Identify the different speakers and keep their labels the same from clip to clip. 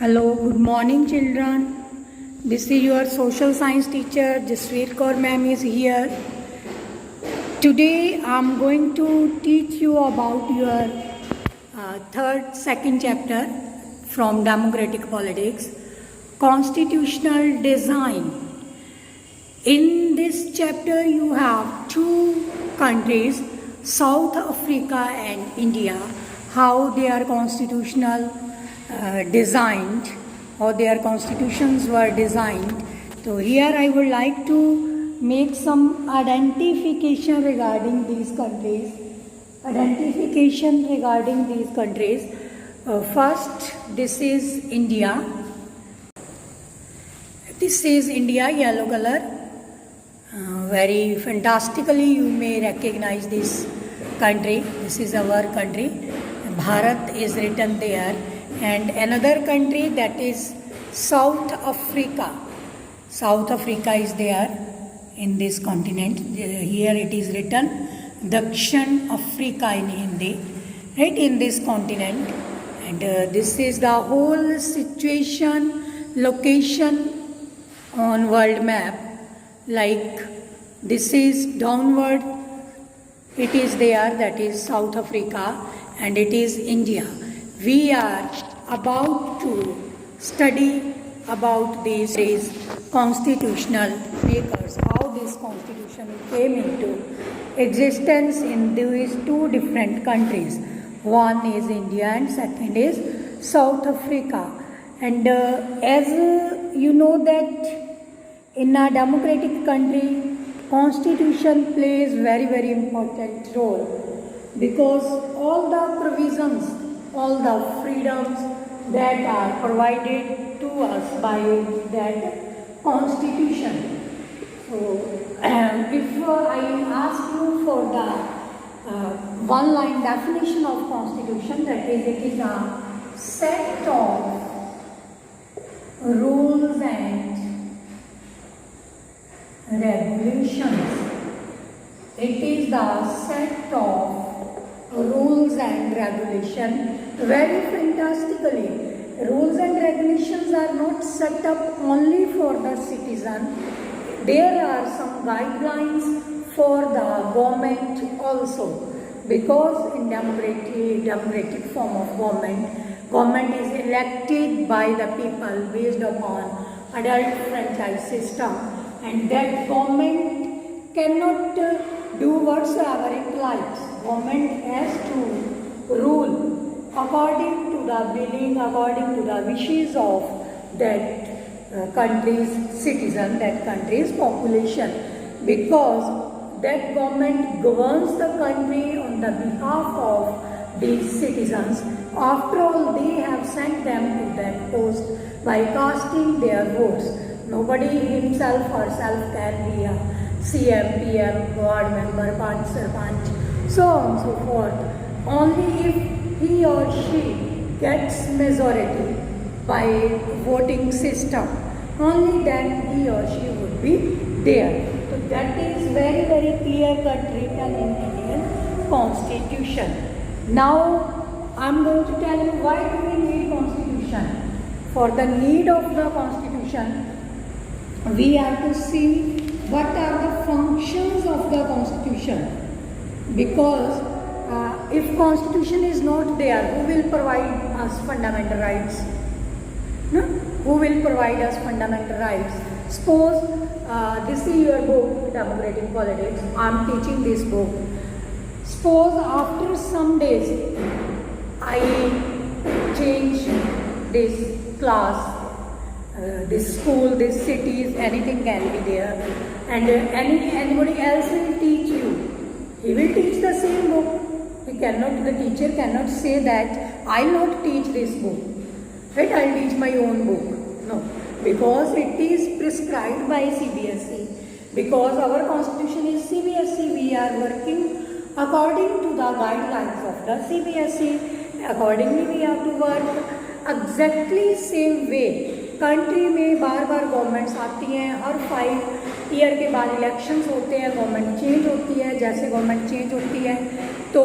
Speaker 1: Hello, good morning, children. This is your social science teacher, Jasveer Kaur ma'am is here. Today, I am going to teach you about your second chapter from Democratic Politics, Constitutional Design. In this chapter, you have two countries, South Africa and India, how they are constitutional designed, or their constitutions were designed. So here I would like to make some identification regarding these countries. First, this is India. This is India, yellow color. Very fantastically you may recognize this country. This is our country. Bharat is written there. And another country, that is South Africa. South Africa is there in this continent. Here it is written Dakshin Africa in Hindi, right, in this continent. And this is the whole situation, location on world map. Like this is downward, it is there, that is South Africa, and it is India. We are about to study about these constitutional makers, how this constitution came into existence in these two different countries. One is India and second is South Africa. And as you know that in a democratic country, constitution plays very important role, because all the provisions, all the freedoms that are provided to us by that constitution. So, if I ask you for the one-line definition of constitution, that is, it is a set of rules and regulations. It is the set of rules and regulation. Very fantastically, rules and regulations are not set up only for the citizen. There are some guidelines for the government also, because in democratic form of government is elected by the people based upon adult franchise system, and that government cannot do whatsoever it likes. Government has to rule according to the willing, according to the wishes of that country's citizen, that country's population, because that government governs the country on the behalf of these citizens. After all, they have sent them to that post by casting their votes. Nobody himself or herself can be a CM, PM, ward member, Panch, Sarpanch, so on and so forth. Only if he or she gets majority by voting system, only then he or she would be there. So that is very clear cut written in Indian Constitution. Now I am going to tell you why do we need Constitution. For the need of the Constitution, we have to see what are the functions of the Constitution. Because if Constitution is not there, who will provide us fundamental rights? No? Who will provide us fundamental rights? Suppose this is your book, Democratic Politics. I am teaching this book. Suppose after some days, I change this class, this school, this cities, anything can be there, and anybody else will teach you. He will teach the same book. The teacher cannot say that I will not teach this book, right? I will teach my own book. No, because it is prescribed by CBSE. Because our constitution is CBSE, we are working according to the guidelines of the CBSE. Accordingly, we have to work exactly same way. Country में बार governments आती हैं, हर 5 year के बाद elections होते हैं, government change होती है. जैसे गवर्नमेंट चेंज होती है तो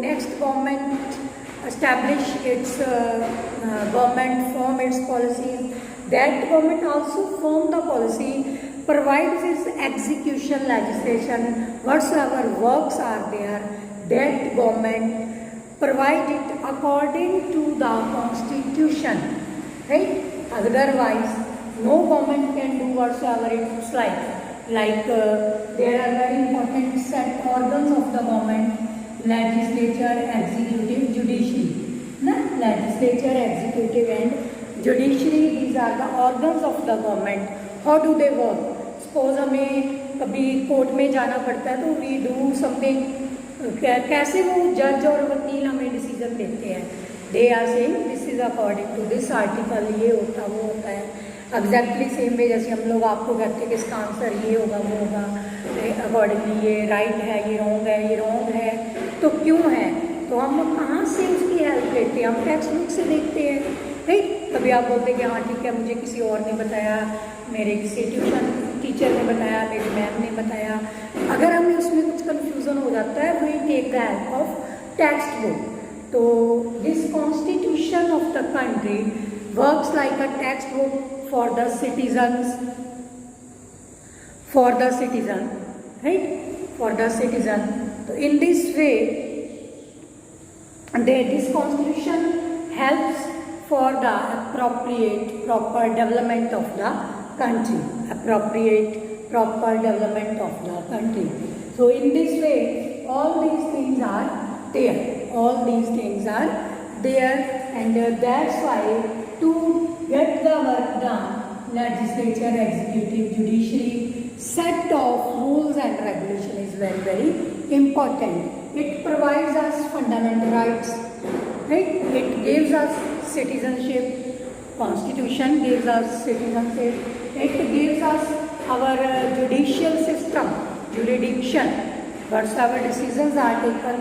Speaker 1: next government establish its government, form its policies. That government also form the policy, provides its execution legislation, whatsoever works are there, that government provide it according to the constitution, right? Otherwise, no government can do whatsoever it looks like there are very important set organs of the government: legislature, executive, judiciary. Legislature, executive and judiciary, these are the organs of the government. How do they work? Suppose हमें कभी court में जाना पड़ता है तो we do something, कैसे वो जज और वकील हमें डिसीजन देते हैं? They are saying this is according to this article, ये होता वो होता है. एग्जैक्टली सेम वे जैसे हम लोग आपको कहते हैं कि इसका आंसर ये होगा वो होगा, अकॉर्डिंगली ये राइट है, ये रॉन्ग है, तो क्यों है? तो हम कहाँ से उसकी हेल्प लेते हैं? हम टेक्स्ट बुक से देखते हैं, राइट? कभी आप बोलते हैं कि हाँ ठीक है, मुझे किसी और ने बताया, मेरे किसी ट्यूशन टीचर ने बताया, मेरी मैम ने बताया. अगर हमें उसमें कुछ कन्फ्यूज़न हो जाता है, we take the help of text book. तो this constitution of the country works like a textbook for the citizens, right? For the citizen. So in this way, this constitution helps for the proper development of the country. Proper development of the country. So in this way, all these things are there. And that's why to get the work done, legislature, executive, judiciary, set of rules and regulation is very, very important. It provides us fundamental rights, right? It gives us citizenship. Constitution gives us citizenship. It gives us our judicial system, jurisdiction. Whatsoever decisions are taken,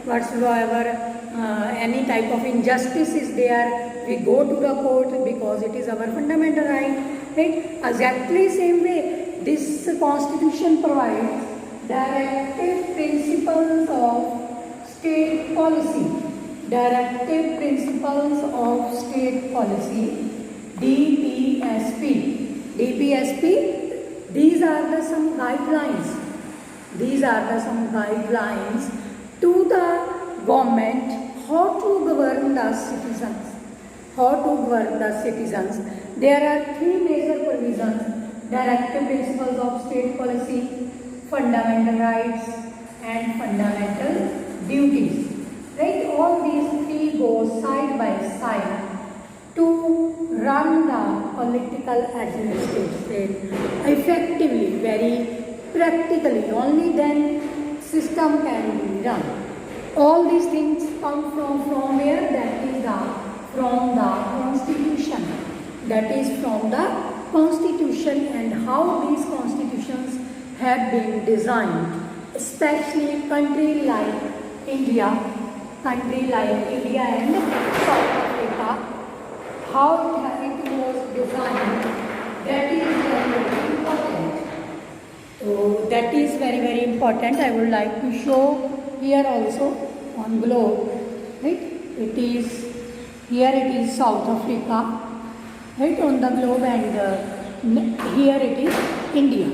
Speaker 1: whatsoever any type of injustice is there, we go to the court because it is our fundamental right. Exactly same way, this constitution provides directive principles of state policy. DPSP. These are some guidelines. To the government how to govern the citizens. There are three major provisions: directive principles of state policy, fundamental rights and fundamental duties. Right? All these three go side by side to run the political administration effectively, very practically. Only then system can be run. All these things come from where? From the constitution. And how these constitutions have been designed, especially country like India and South Africa, how it was designed, that is very, very important. So that is very, very important. I would like to show here also on globe, right? Here it is South Africa, right, on the globe, and here it is India.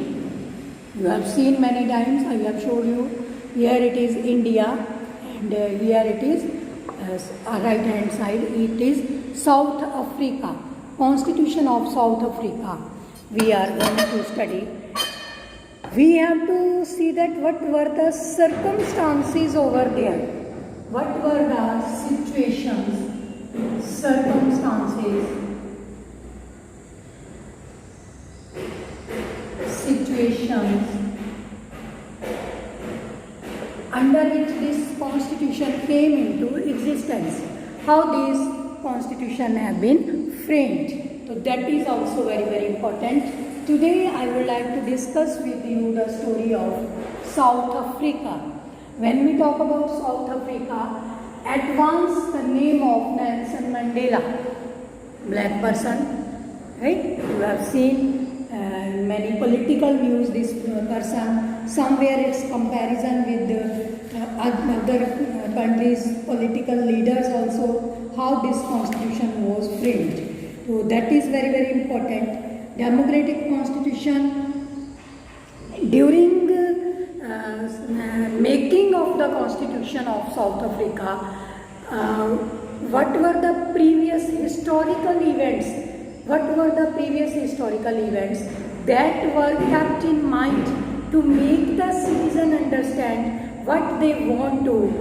Speaker 1: You have seen many times, I have showed you. Here it is India, and here it is right hand side, it is South Africa. Constitution of South Africa we are going to study. We have to see that what were the circumstances over there. What were the circumstances under which this constitution came into existence, how these constitution have been framed. So that is also very, very important. Today I would like to discuss with you the story of South Africa. When we talk about South Africa, at once the name of Nelson Mandela, black person, right? You have seen many political news, this person, somewhere its comparison with other country's political leaders also, how this constitution was framed. So that is very, very important. Democratic constitution. During making of the constitution of South Africa, what were the previous historical events? What were the previous historical events that were kept in mind to make the citizen understand what they want to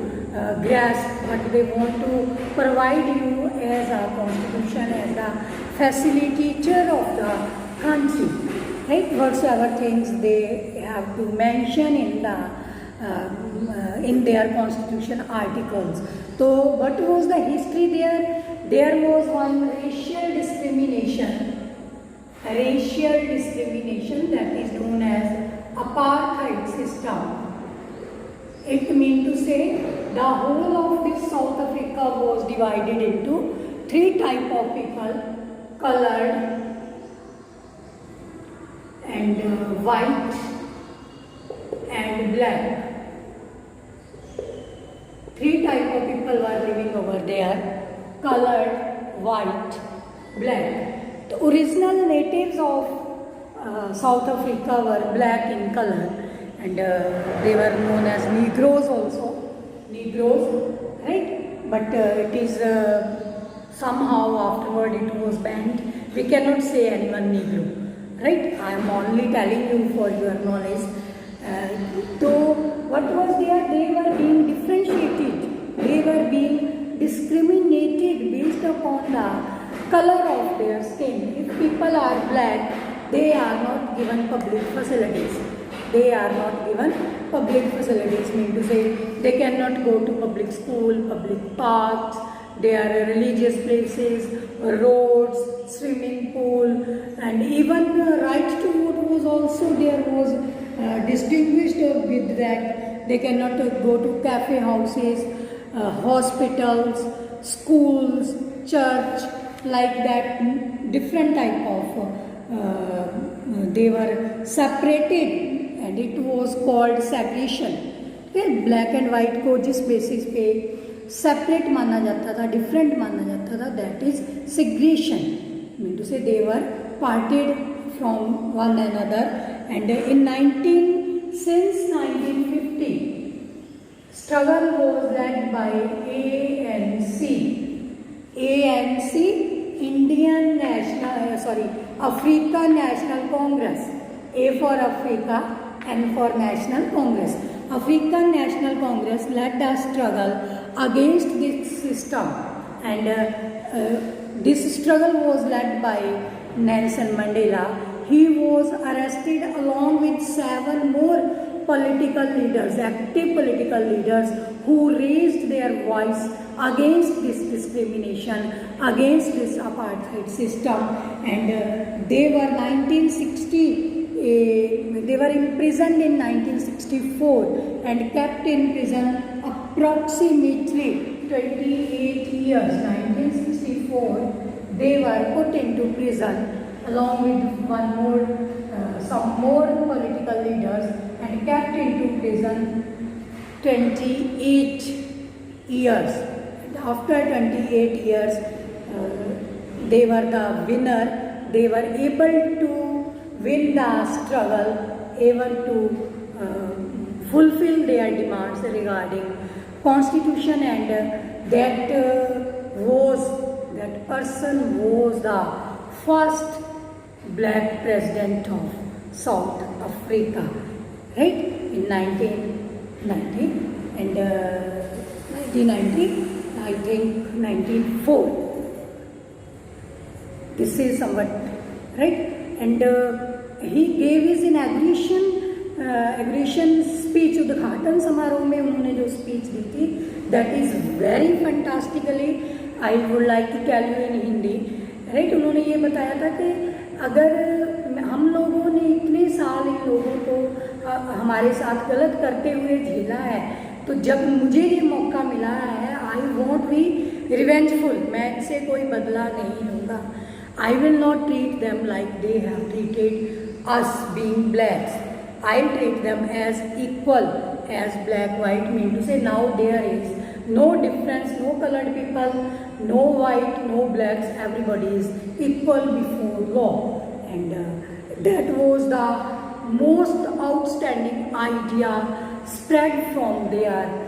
Speaker 1: grasp, what they want to provide you as a constitution, as a facilitator of the country, right? Whatsoever things they have to mention in their constitution articles. So what was the history there? There was one racial discrimination that is known as apartheid system. It means to say the whole of this South Africa was divided into three types of people: colored and white and black. Three types of people were living over there: colored, white, black. The original natives of South Africa were black in color, and they were known as Negroes also. Negroes, right? But it is somehow afterward it was banned. We cannot say anyone Negro, right? I am only telling you for your knowledge. So what was there? They were being differentiated. They were being discriminated based upon the color of their skin. If people are black, they are not given public facilities. They are not given public facilities, mean to say they cannot go to public school, public parks, there are religious places, roads, swimming pool, and even right to vote was also there was distinguished with that. They cannot go to cafe houses, hospitals, schools, church, like that. Different type of they were separated, and it was called segregation. Okay, black and white को जिस basis पे separate माना जाता था, different माना जाता था, that is segregation. Mean to say they were parted from one another. And since 1950, struggle was led by ANC, African National Congress. A for Africa, N for National Congress. African National Congress led the struggle against this system, and this struggle was led by Nelson Mandela. He was arrested along with 7 more political leaders, active political leaders, who raised their voice against this discrimination, against this apartheid system, and they were imprisoned in 1964 and kept in prison approximately 28 years. 1964, they were put into prison along with some more political leaders, and kept into prison 28 years. After 28 years, they were the winner. They were able to win the struggle, able to fulfill their demands regarding constitution, and that person was the first black president of South Africa, right, in 1990 and 1990, I think 94. This is somewhat right, and he gave his inauguration speech. उद्घाटन समारोह में उन्होंने जो speech दी थी, that is very fantastically, I would like to tell you in Hindi, right? उन्होंने ये बताया था कि अगर हम लोगों ने इतने साल इन लोगों को हमारे साथ गलत करते हुए झेला है, तो जब मुझे ये मौका मिला है, आई वॉन्ट बी रिवेंजफुल, मैं इनसे कोई बदला नहीं लूँगा. I will not treat them like they have treated us being blacks. I'll treat them as equal as black, white, mean to say now there is no difference, no colored people, no white, no blacks, everybody is equal before law. And that was the most outstanding idea spread from there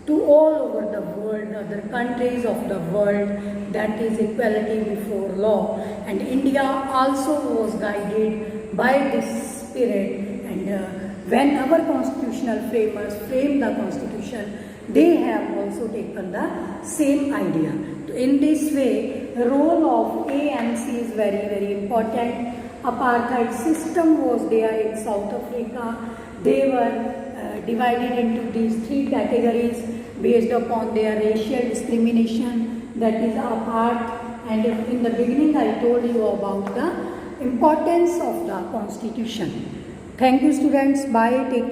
Speaker 1: to all over the world, other countries of the world, that is equality before law. And India also was guided by this spirit. And when our constitutional framers framed the constitution, they have also taken the same idea. In this way, the role of ANC is very, very important. Apartheid system was there in South Africa. They were divided into these three categories based upon their racial discrimination, that is apart. And in the beginning I told you about the importance of the constitution. Thank you students. Bye. Take care.